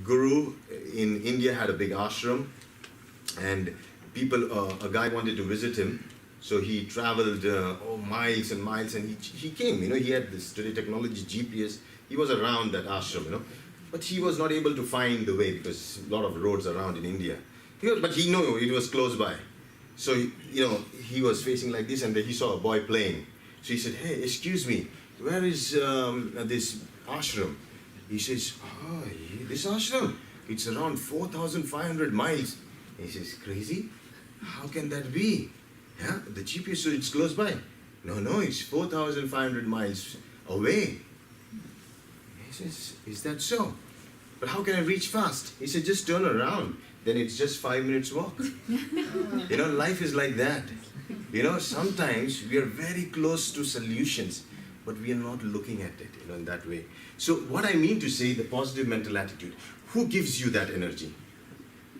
guru in India had a big ashram, and a guy wanted to visit him, so he traveled miles and miles, and he came, he had this today technology, GPS, he was around that ashram, but he was not able to find the way because a lot of roads around in India. But he knew it was close by. So, he was facing like this, and then he saw a boy playing. So he said, "Hey, excuse me, where is this ashram?" He says, "Oh, this ashram, it's around 4,500 miles. He says, "Crazy? How can that be? Yeah, the GPS, so it's close by." No, it's 4,500 miles away. He says, "Is that so? But how can I reach fast?" He said, "Just turn around. Then it's just 5 minutes walk." Life is like that. Sometimes we are very close to solutions, but we are not looking at it, in that way. So what I mean to say, the positive mental attitude, who gives you that energy?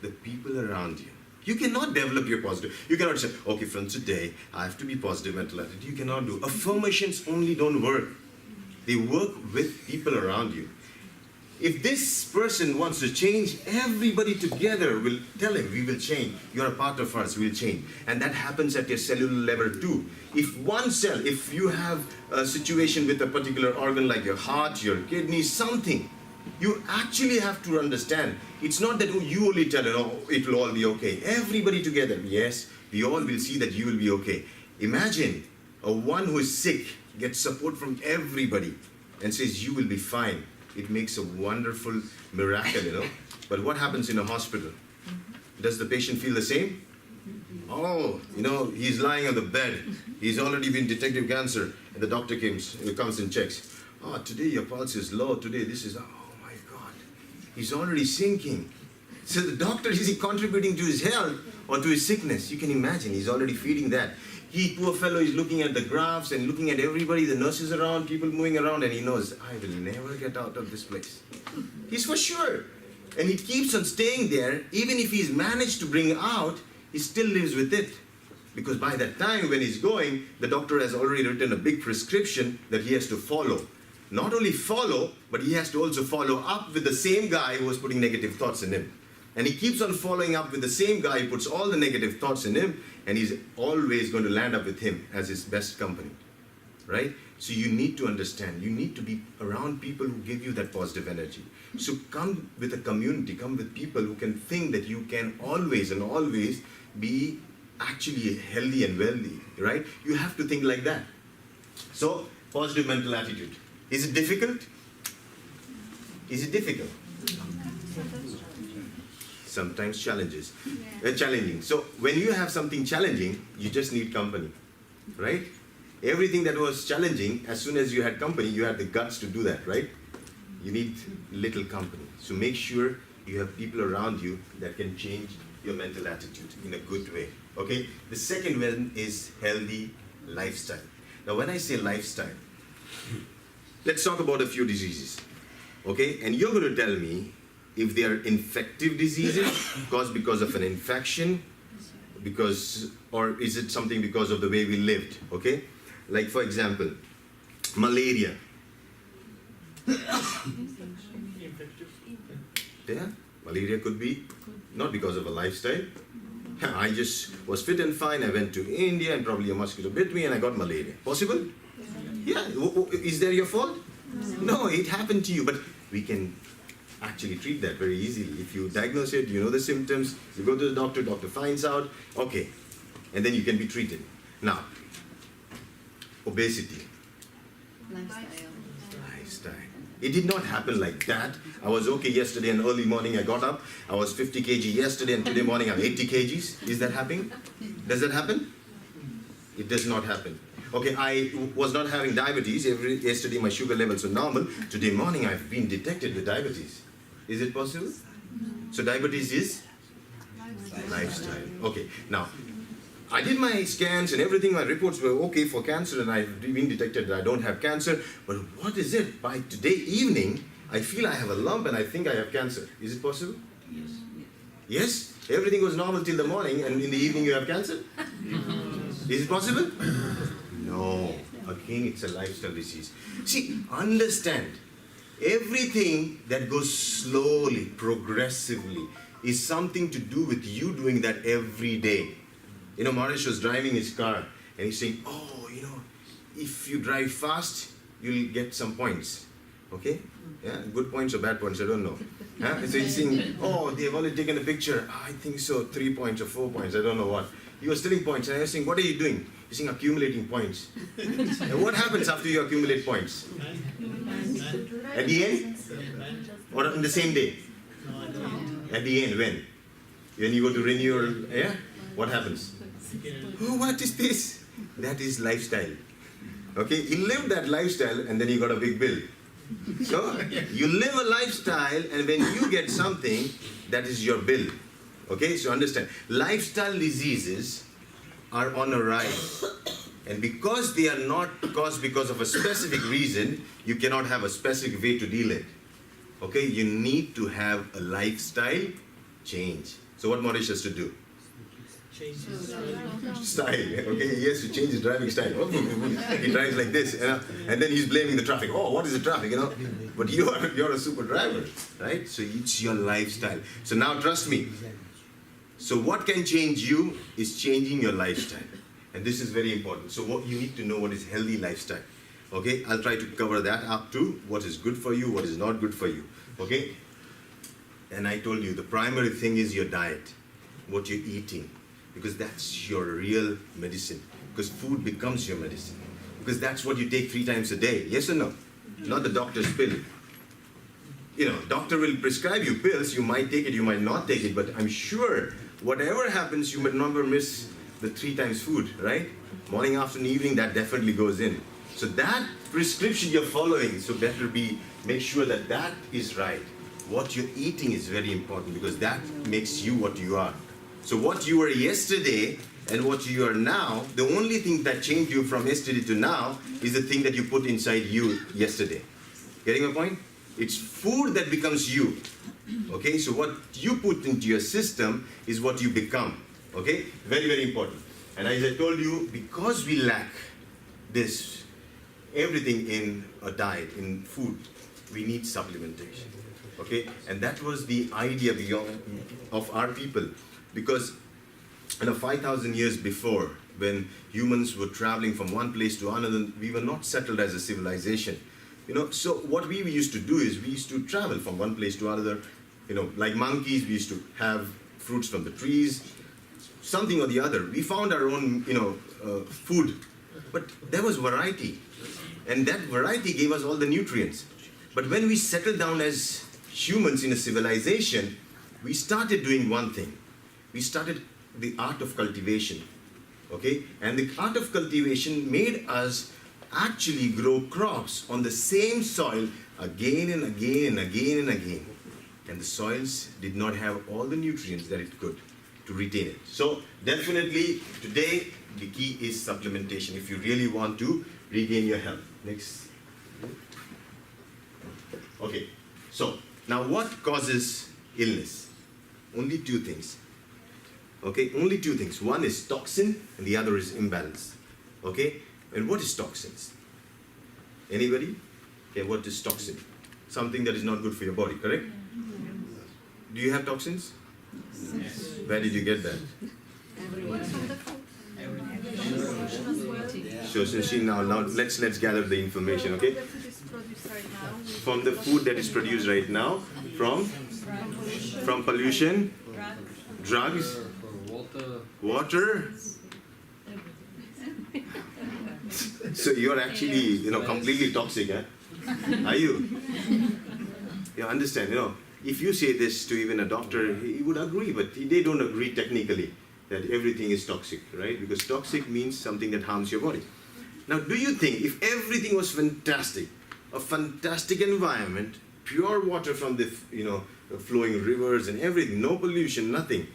The people around you. You cannot develop your positive. You cannot say, "Okay, from today, I have to be positive mental attitude." You cannot do. Affirmations only don't work. They work with people around you. If this person wants to change, everybody together will tell him, "We will change. You're a part of us, we'll change." And that happens at your cellular level too. If one cell, if you have a situation with a particular organ like your heart, your kidney, something, you actually have to understand, it's not that you only tell, it will all be okay. Everybody together, yes, we all will see that you will be okay. Imagine one who is sick gets support from everybody and says, "You will be fine." It makes a wonderful miracle, But what happens in a hospital? Does the patient feel the same? Oh, he's lying on the bed. He's already been detected cancer. And the doctor comes and checks. "Oh, today your pulse is low. Today this is, oh my God. He's already sinking." So the doctor, is he contributing to his health or to his sickness? You can imagine, he's already feeding that. Poor fellow, is looking at the graphs and looking at everybody, the nurses around, people moving around, and he knows, "I will never get out of this place." He's for sure. And he keeps on staying there. Even if he's managed to bring out, he still lives with it. Because by that time when he's going, the doctor has already written a big prescription that he has to follow. Not only follow, but he has to also follow up with the same guy who was putting negative thoughts in him. And he keeps on following up with the same guy who puts all the negative thoughts in him, and he's always going to land up with him as his best company, right? So you need to understand, you need to be around people who give you that positive energy. So come with a community, come with people who can think that you can always and always be actually healthy and wealthy, right? You have to think like that. So, positive mental attitude. Is it difficult? Is it difficult? Sometimes challenging. So when you have something challenging, you just need company, right? Everything that was challenging, as soon as you had company, you had the guts to do that, right? You need little company. So make sure you have people around you that can change your mental attitude in a good way, okay? The second one is healthy lifestyle. Now when I say lifestyle, let's talk about a few diseases, okay? And you're going to tell me if they are infective diseases caused because of an infection, or is it something because of the way we lived, okay? Like for example, malaria. Yeah, malaria could be not because of a lifestyle. I just was fit and fine, I went to India and probably a mosquito bit me and I got malaria. Possible? Yeah, is that your fault? No, it happened to you, but we can actually treat that very easily. If you diagnose it, you know the symptoms, you go to the doctor finds out, okay, and then you can be treated. Now, obesity. Lifestyle. It did not happen like that. I was okay yesterday and early morning I got up. I was 50 kg yesterday and today morning I'm 80 kgs. Is that happening? Does that happen? It does not happen. Okay, I was not having diabetes. Yesterday my sugar levels were normal. Today morning I've been detected with diabetes. Is it possible? So diabetes is? Lifestyle. Okay, now I did my scans and everything, my reports were okay for cancer and I've been detected that I don't have cancer. But what is it? By today evening, I feel I have a lump and I think I have cancer. Is it possible? Yes. Yes? Everything was normal till the morning and in the evening you have cancer? Is it possible? No. Again, it's a lifestyle disease. See, understand Everything that goes slowly, progressively, is something to do with you doing that every day. You know, Maurice was driving his car and he's saying, oh, you know, if you drive fast, you'll get some points. Okay? Yeah, good points or bad points, I don't know. Huh? So he's saying, oh, they've only taken a picture. I think so, 3 points or 4 points, I don't know what. He was stealing points, and I was saying, what are you doing? He's saying, accumulating points. And what happens after you accumulate points? At the end? Or in the same day? At the end, when? When you go to renew your, yeah? What happens? Oh, what is this? That is lifestyle. Okay, you live that lifestyle and then you got a big bill. So, you live a lifestyle and when you get something, that is your bill. Okay, so understand, lifestyle diseases are on a rise. And because they are not caused because of a specific reason, you cannot have a specific way to deal it. Okay, you need to have a lifestyle change. So what Maurice has to do? Change his Style, okay, he has to change his driving style. He drives like this, you know, and then he's blaming the traffic. Oh, what is the traffic, you know? But you're a super driver, right? So it's your lifestyle. So now trust me. So what can change you is changing your lifestyle. And this is very important. So what you need to know what is healthy lifestyle. Okay, I'll try to cover that up to what is good for you, what is not good for you. Okay? And I told you the primary thing is your diet, what you're eating. Because that's your real medicine. Because food becomes your medicine. Because that's what you take 3 times a day. Yes or no? Not the doctor's pill. You know, doctor will prescribe you pills. You might take it, you might not take it. But I'm sure whatever happens, you might never miss the 3 times food, right? Morning, afternoon, evening, that definitely goes in. So that prescription you're following, so better make sure that that is right. What you're eating is very important because that makes you what you are. So what you were yesterday and what you are now, the only thing that changed you from yesterday to now is the thing that you put inside you yesterday. Getting my point? It's food that becomes you. Okay, so what you put into your system is what you become. Okay, very, very important. And as I told you, because we lack this, everything in a diet, in food, we need supplementation. Okay, and that was the idea of our people. Because 5,000 years before, when humans were traveling from one place to another, we were not settled as a civilization. You know, so what we used to do is we used to travel from one place to another. You know, like monkeys, we used to have fruits from the trees, something or the other. We found our own, food, but there was variety, and that variety gave us all the nutrients. But when we settled down as humans in a civilization, we started doing one thing. We started the art of cultivation, okay? And the art of cultivation made us actually grow crops on the same soil again and again and again and again. And the soils did not have all the nutrients that it could to retain it. So definitely today the key is supplementation if you really want to regain your health. Next. Okay, so now what causes illness? Only 2 things. Okay, only 2 things. One is toxin and the other is imbalance. Okay, and what is toxins? Anybody? Okay, what is toxin? Something that is not good for your body, correct? Do you have toxins? Yes. Where did you get that? So since now let's gather the information, okay? From the food that is produced right now, from pollution, drugs, water. So you're actually, completely toxic, huh? Are you? You understand, if you say this to even a doctor, he would agree, but they don't agree technically that everything is toxic, right? Because toxic means something that harms your body. Now, do you think if everything was fantastic, a fantastic environment, pure water from the, flowing rivers and everything, no pollution, nothing,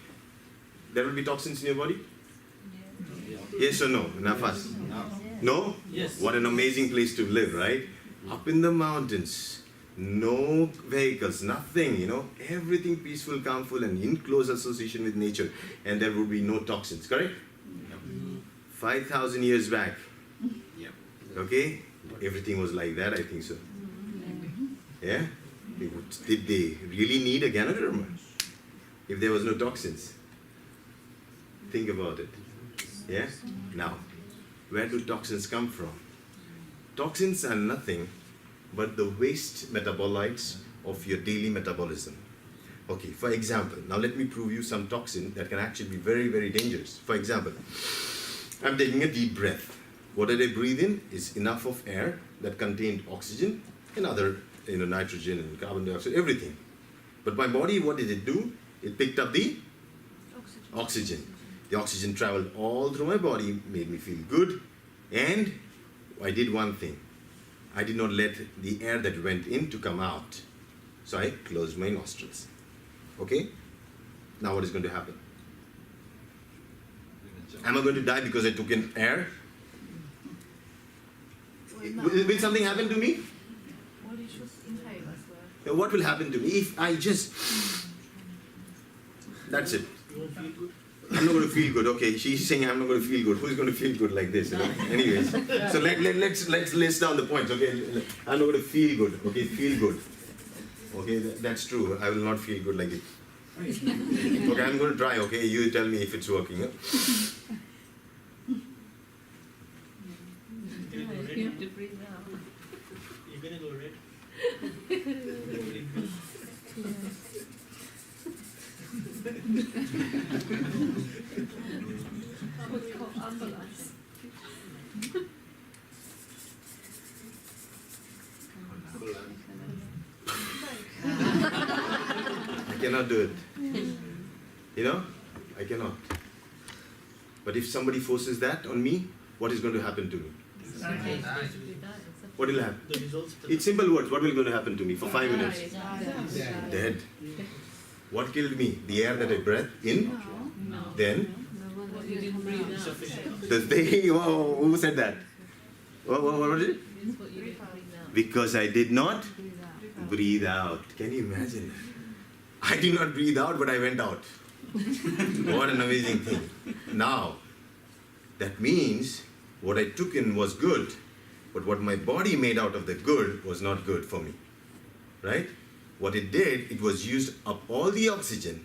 there will be toxins in your body? Yeah. Yes or no? Nafas? No? Yes. What an amazing place to live, right? Up in the mountains, no vehicles, nothing, everything peaceful, calmful, and in close association with nature, and there would be no toxins, correct? 5,000 years back, okay? Everything was like that, I think so. Yeah? Did they really need a Ganoderma if there was no toxins? Think about it. Yeah? Now, where do toxins come from? Toxins are nothing but the waste metabolites of your daily metabolism. Okay, for example, now let me prove you some toxin that can actually be very, very dangerous. For example, I'm taking a deep breath. What did I breathe in is enough of air that contained oxygen and other, nitrogen and carbon dioxide, everything. But my body, what did it do? It picked up the oxygen. The oxygen traveled all through my body, made me feel good, and I did one thing. I did not let the air that went in to come out. So I closed my nostrils. Okay? Now what is going to happen? Am I going to die because I took in air? Will something happen to me? Well, you should inhale as well. What will happen to me if I just... That's it. You won't feel good. I'm not going to feel good. Okay, she's saying I'm not going to feel good. Who's going to feel good like this? Anyways, so let's list down the points. Okay, I'm not going to feel good. Okay, feel good. Okay, that's true. I will not feel good like this. Okay, I'm going to try. Okay, you tell me if it's working. Huh? You're gonna go You red. have to breathe out. You're gonna go red. I would call ambulance. I cannot do it. I cannot. But if somebody forces that on me, what is going to happen to me? What will happen? The results. of the- It's simple words. What will going to happen to me for 5 minutes? Dead. What killed me? The air that I breathed in? No. Then? What you didn't breathe out. Sufficient. Whoa, who said that? What was it? It's what you didn't breathe out. Because I did not breathe out. Can you imagine that? I did not breathe out, but I went out. What an amazing thing. Now, that means what I took in was good, but what my body made out of the good was not good for me. Right? What it did, it was used up all the oxygen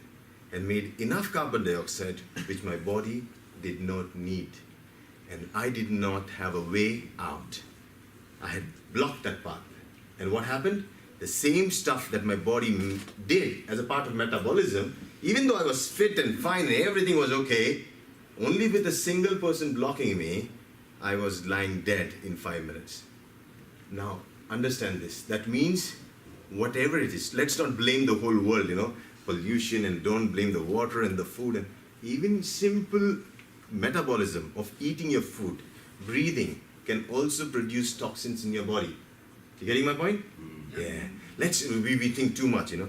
and made enough carbon dioxide which my body did not need. And I did not have a way out. I had blocked that path. And what happened? The same stuff that my body did as a part of metabolism, even though I was fit and fine and everything was okay, only with a single person blocking me, I was lying dead in 5 minutes. Now, understand this. That means whatever it is, let's not blame the whole world, pollution, and don't blame the water and the food, and even simple metabolism of eating your food, breathing, can also produce toxins in your body. You getting my point? Yeah. We think too much, the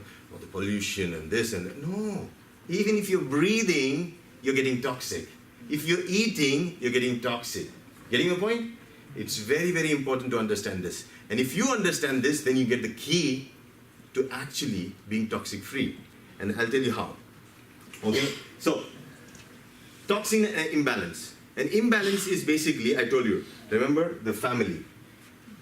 pollution and this and that. No. Even if you're breathing, you're getting toxic. If you're eating, you're getting toxic. Getting my point? It's very, very important to understand this. And if you understand this, then you get the key to actually being toxic free. And I'll tell you how. Okay? So, toxin imbalance. An imbalance is basically, I told you, remember the family.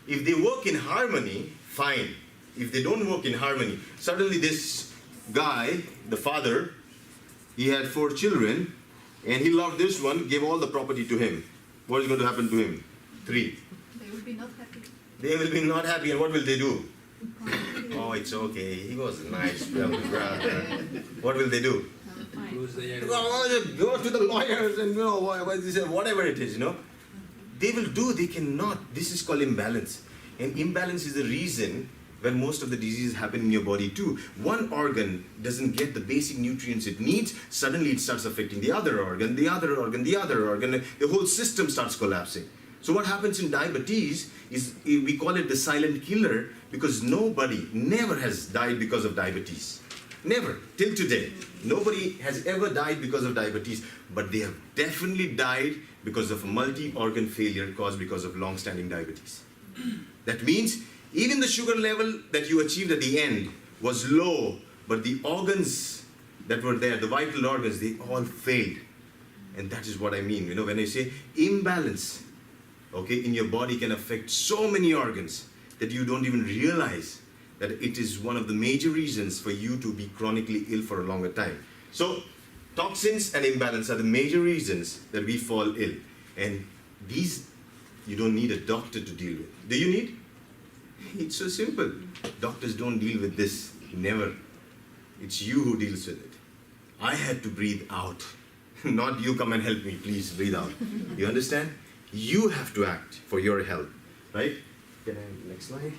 If they work in harmony, fine. If they don't work in harmony, suddenly this guy, the father, he had 4 children, and he loved this one, gave all the property to him. What is going to happen to him? 3. They will be not happy. They will be not happy, and what will they do? Oh, it's okay. He was a nice brother. What will they do? Go to the lawyers and whatever it is, They will do, they cannot. This is called imbalance. And imbalance is the reason when most of the diseases happen in your body too. One organ doesn't get the basic nutrients it needs, suddenly it starts affecting the other organ, the other organ, the other organ, the whole system starts collapsing. So what happens in diabetes is, we call it the silent killer, because nobody, never has died because of diabetes. Never, till today. Nobody has ever died because of diabetes, but they have definitely died because of a multi-organ failure caused because of long-standing diabetes. That means even the sugar level that you achieved at the end was low, but the organs that were there, the vital organs, they all failed. And that is what I mean, when I say imbalance, okay, in your body can affect so many organs that you don't even realize that it is one of the major reasons for you to be chronically ill for a longer time. So toxins and imbalance are the major reasons that we fall ill. And these, you don't need a doctor to deal with. Do you need? It's so simple. Doctors don't deal with this, never. It's you who deals with it. I had to breathe out. Not you come and help me, please breathe out. You understand? You have to act for your health, right? Can I, next slide?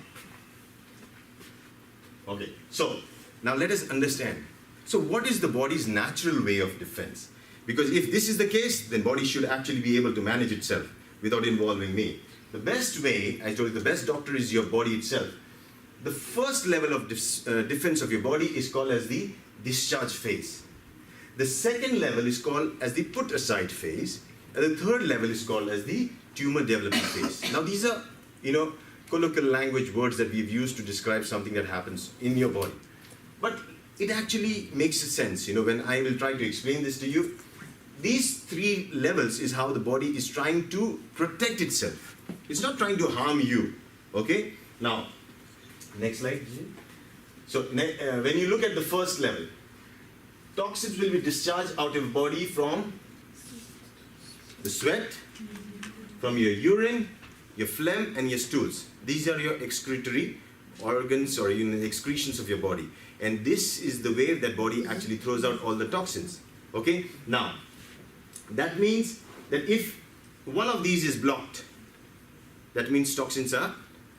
Okay, so now let us understand. So what is the body's natural way of defense? Because if this is the case, then body should actually be able to manage itself without involving me. The best way, I told you, the best doctor is your body itself. The first level of defense of your body is called as the discharge phase. The second level is called as the put aside phase. And the third level is called as the tumor development phase. Now these are, colloquial language words that we've used to describe something that happens in your body. But it actually makes sense, when I will try to explain this to you. These three levels is how the body is trying to protect itself. It's not trying to harm you, okay? Now, next slide. So when you look at the first level, toxins will be discharged out of body from the sweat, from your urine, your phlegm, and your stools. These are your excretory organs or excretions of your body. And this is the way that body actually throws out all the toxins. Okay? Now, that means that if one of these is blocked, that means toxins are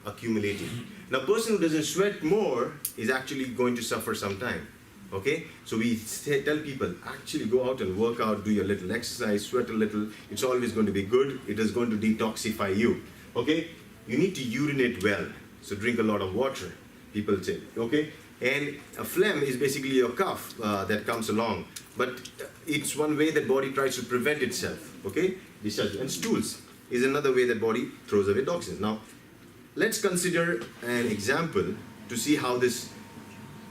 accumulating. Now, a person who doesn't sweat more is actually going to suffer some time. Okay? So we tell people, actually go out and work out, do your little exercise, sweat a little. It's always going to be good. It is going to detoxify you. Okay? You need to urinate well. So drink a lot of water, people say. Okay? And a phlegm is basically your cough that comes along. But it's one way that body tries to prevent itself. Okay? Discharge. And stools is another way that body throws away toxins. Now, let's consider an example to see how this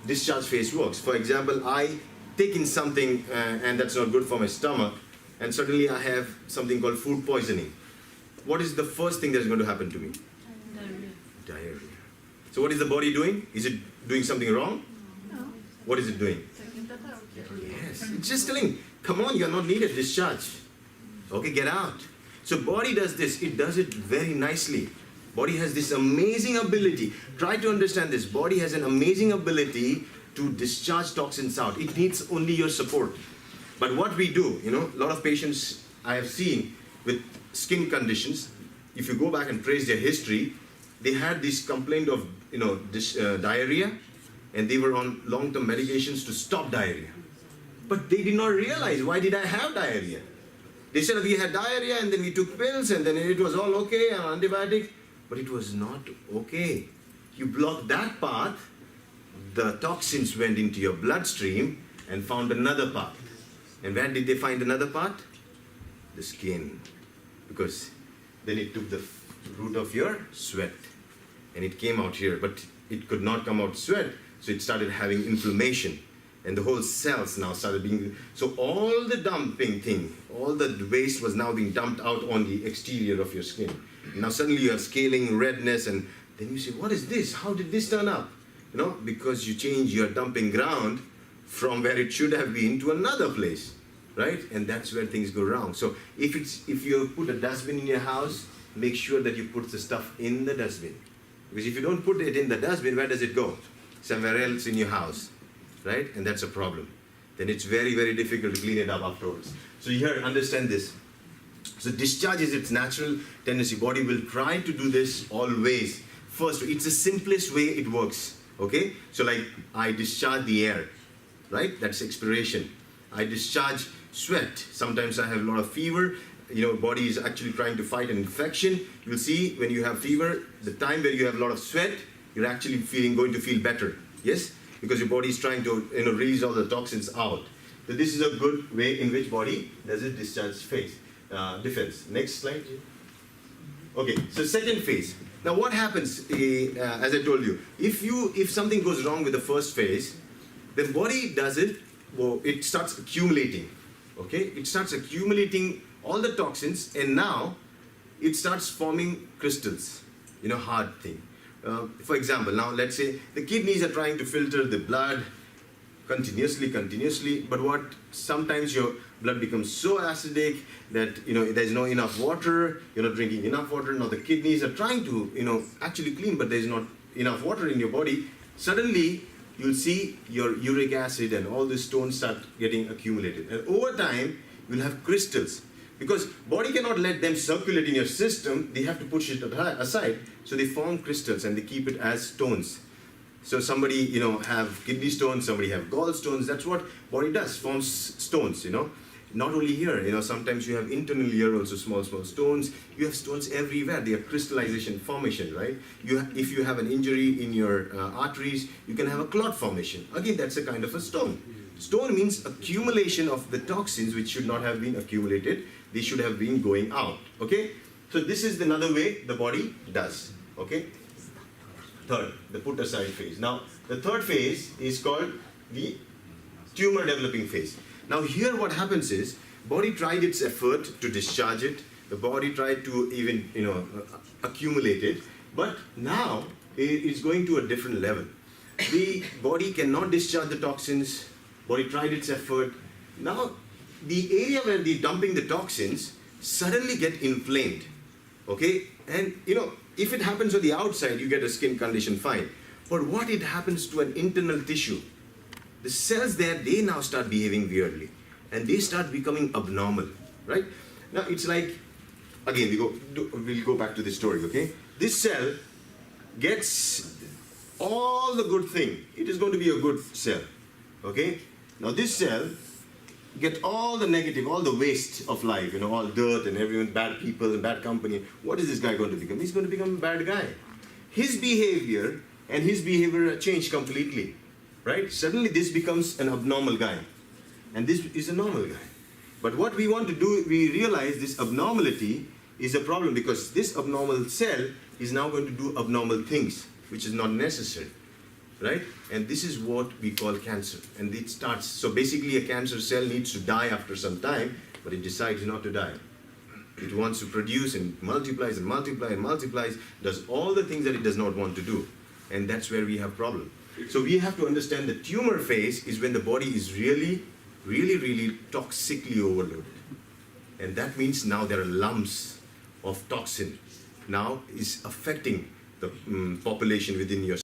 discharge phase works. For example, I take in something and that's not good for my stomach, and suddenly I have something called food poisoning. What is the first thing that's going to happen to me? Diarrhea. So what is the body doing? Is it doing something wrong? No. What is it doing? Taking that out. Yes, it's just telling, come on, you're not needed, discharge. Okay, get out. So body does this, it does it very nicely. Body has this amazing ability. Try to understand this. Body has an amazing ability to discharge toxins out. It needs only your support. But what we do, a lot of patients I have seen with skin conditions, if you go back and trace their history, they had this complaint of, diarrhea, and they were on long-term medications to stop diarrhea. But they did not realize, why did I have diarrhea? They said we had diarrhea and then we took pills and then it was all okay and antibiotic. But it was not okay. You blocked that path, the toxins went into your bloodstream and found another path. And where did they find another path? The skin. Because then it took the root of your sweat and it came out here. But it could not come out sweat, so it started having inflammation. And the whole cells now started being... So all the dumping thing, all the waste was now being dumped out on the exterior of your skin. Now suddenly you have scaling, redness, and then you say, what is this? How did this turn up? Because you change your dumping ground from where it should have been to another place, right? And that's where things go wrong. So if you put a dustbin in your house, make sure that you put the stuff in the dustbin. Because if you don't put it in the dustbin, where does it go? Somewhere else in your house, right? And that's a problem. Then it's very, very difficult to clean it up afterwards. So here, understand this. So discharge is its natural tendency. Body will try to do this always. First, it's the simplest way it works. Okay? So like I discharge the air, right? That's expiration. I discharge sweat. Sometimes I have a lot of fever. Body is actually trying to fight an infection. You'll see when you have fever, the time where you have a lot of sweat, you're actually going to feel better. Yes? Because your body is trying to release all the toxins out. So this is a good way in which body does it discharge phase. Defense. Next slide. Okay, so second phase. Now what happens, as I told you, if something goes wrong with the first phase, then body does it, it starts accumulating. Okay, it starts accumulating all the toxins, and now it starts forming crystals, hard thing. For example, now let's say the kidneys are trying to filter the blood continuously, but what sometimes your blood becomes so acidic that there's no enough water, you're not drinking enough water. Now the kidneys are trying to actually clean, but there's not enough water in your body. Suddenly you'll see your uric acid and all the stones start getting accumulated, and over time you'll have crystals, because body cannot let them circulate in your system. They have to push it aside, so they form crystals and they keep it as stones. So somebody have kidney stones, somebody have gallstones. That's what body does, forms stones. Not only here, sometimes you have internally here also small stones. You have stones everywhere. They are crystallization formation, right? If you have an injury in your arteries, you can have a clot formation. Again, that's a kind of a stone. Stone means accumulation of the toxins which should not have been accumulated. They should have been going out, okay? So this is another way the body does, okay? Third, the put aside phase. Now, the third phase is called the tumor developing phase. Now here what happens is, body tried its effort to discharge it, the body tried to even accumulate it, but now it's going to a different level. The body cannot discharge the toxins, body tried its effort. Now the area where they're dumping the toxins suddenly get inflamed, okay? And if it happens on the outside, you get a skin condition, fine. But what it happens to an internal tissue, the cells there, they now start behaving weirdly, and they start becoming abnormal, right? Now it's like, again, we'll go back to the story, okay? This cell gets all the good thing. It is going to be a good cell, okay? Now this cell get all the negative, all the waste of life, all dirt and everyone, bad people and bad company. What is this guy going to become? He's going to become a bad guy. His behavior change completely, right? Suddenly this becomes an abnormal guy, and this is a normal guy. But what we want to do, we realize this abnormality is a problem, because this abnormal cell is now going to do abnormal things, which is not necessary, right? And this is what we call cancer. And it starts, so basically a cancer cell needs to die after some time, but it decides not to die. It wants to produce and multiplies and multiplies and multiplies, does all the things that it does not want to do. And that's where we have problem. So we have to understand the tumor phase is when the body is really toxically overloaded. And that means now there are lumps of toxin now is affecting the population within your